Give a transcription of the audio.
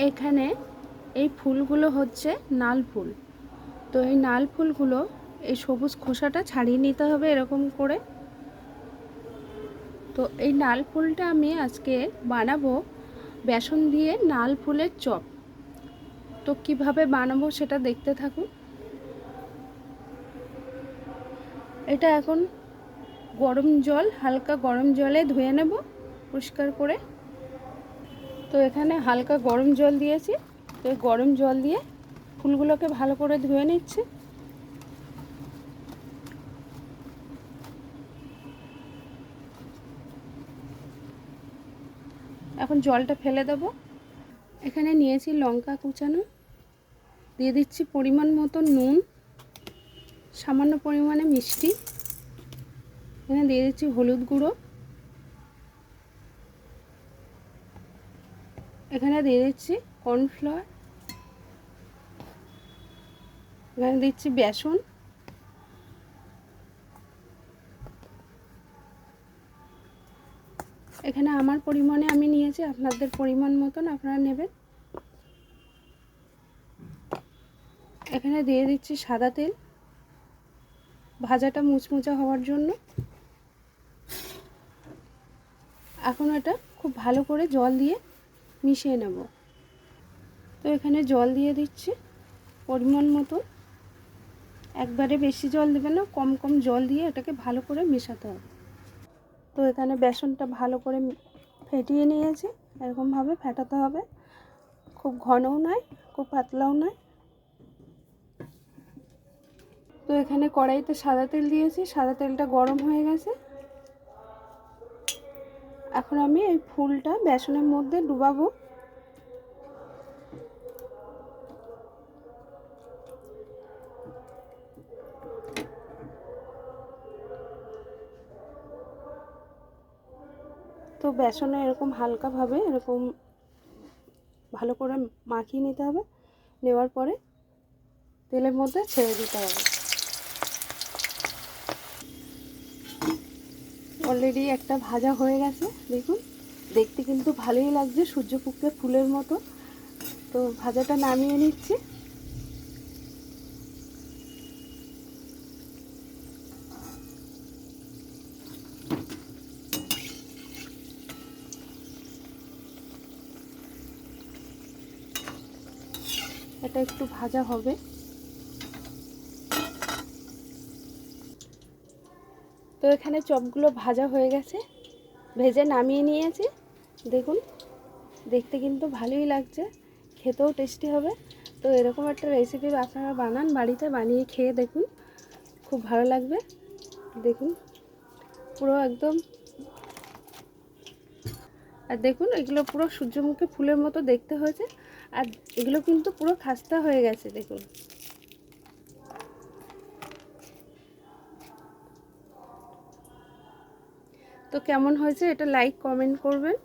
এখানে এই ফুলগুলো হচ্ছে নাল ফুল। তো এই নাল ফুলগুলো এই সবুজ খোসাটা ছাড়িয়ে নিতে হবে এরকম করে। তো এই নাল ফুলটা আমি আজকে বানাবো বেসন দিয়ে নাল ফুলের চপ। তো কিভাবে বানাবো সেটা দেখতে থাকুন। এটা এখন গরম জল, হালকা গরম জলে ধুয়ে নেব পরিষ্কার করে। তো এখানে হালকা গরম জল দিয়েছি। তো এই গরম জল দিয়ে ফুলগুলোকে ভালো করে ধুয়ে নিচ্ছি। এখন জলটা ফেলে দেব। এখানে নিয়েছি লঙ্কা কুচানো, দিয়ে দিচ্ছি পরিমাণ মতো নুন, সামান্য পরিমাণে মিষ্টি, এখানে দিয়ে দিচ্ছি হলুদ গুঁড়ো, এখানে দিয়ে দিচ্ছি কর্নফ্লাওয়ার, এখানে দিচ্ছি বেসন, এখানে আমার পরিমাণে আমি নিয়েছি, আপনাদের পরিমাণ মতন আপনারা নেবেন। এখানে দিয়ে দিচ্ছি সাদা তেল, ভাজাটা মুচমুচা হওয়ার জন্য। এখন এটা খুব ভালো করে জল দিয়ে মিশিয়ে নেব। তো এখানে জল দিয়ে দিচ্ছি পরিমাণ মতো, একবারে বেশি জল দেবে না, কম কম জল দিয়ে এটাকে ভালো করে মেশাতে হবে। তো এখানে বেসনটা ভালো করে ফেটিয়ে নিয়েছি, এরকমভাবে ফেটাতে হবে, খুব ঘনও নয় খুব পাতলাও নয়। তো এখানে কড়াইতে সাদা তেল দিয়েছি, সাদা তেলটা গরম হয়ে গেছে। এখন আমি এই ফুলটা বেসনের মধ্যে ডুবাবো। তো বেসনে এরকম হালকাভাবে এরকম ভালো করে মাখিয়ে নিতে হবে। নেওয়ার পরে তেলের মধ্যে ছেড়ে দিতে হবে। অলরেডি একটা ভাজা হয়ে গেছে, দেখুন দেখতে কিন্তু ভালোই লাগছে, সূর্যমুখী ফুলের মতো। তো ভাজাটা নামিয়ে নিচ্ছি। এটা একটু ভাজা হবে। তো এখানে চপগুলো ভাজা হয়ে গেছে, ভেজে নামিয়ে নিয়েছি। দেখুন দেখতে কিন্তু ভালোই লাগছে, খেতেও টেস্টি হবে। তো এরকম একটা রেসিপি আপনারা বানান, বাড়িতে বানিয়ে খেয়ে দেখুন, খুব ভালো লাগবে। দেখুন পুরো একদম, আর দেখুন এগুলো পুরো সূর্যমুখী ফুলের মতো দেখতে হয়েছে, আর এগুলো কিন্তু পুরো খাস্তা হয়ে গেছে। দেখুন তো কেমন হয়েছে এটা লাইক কমেন্ট করবেন।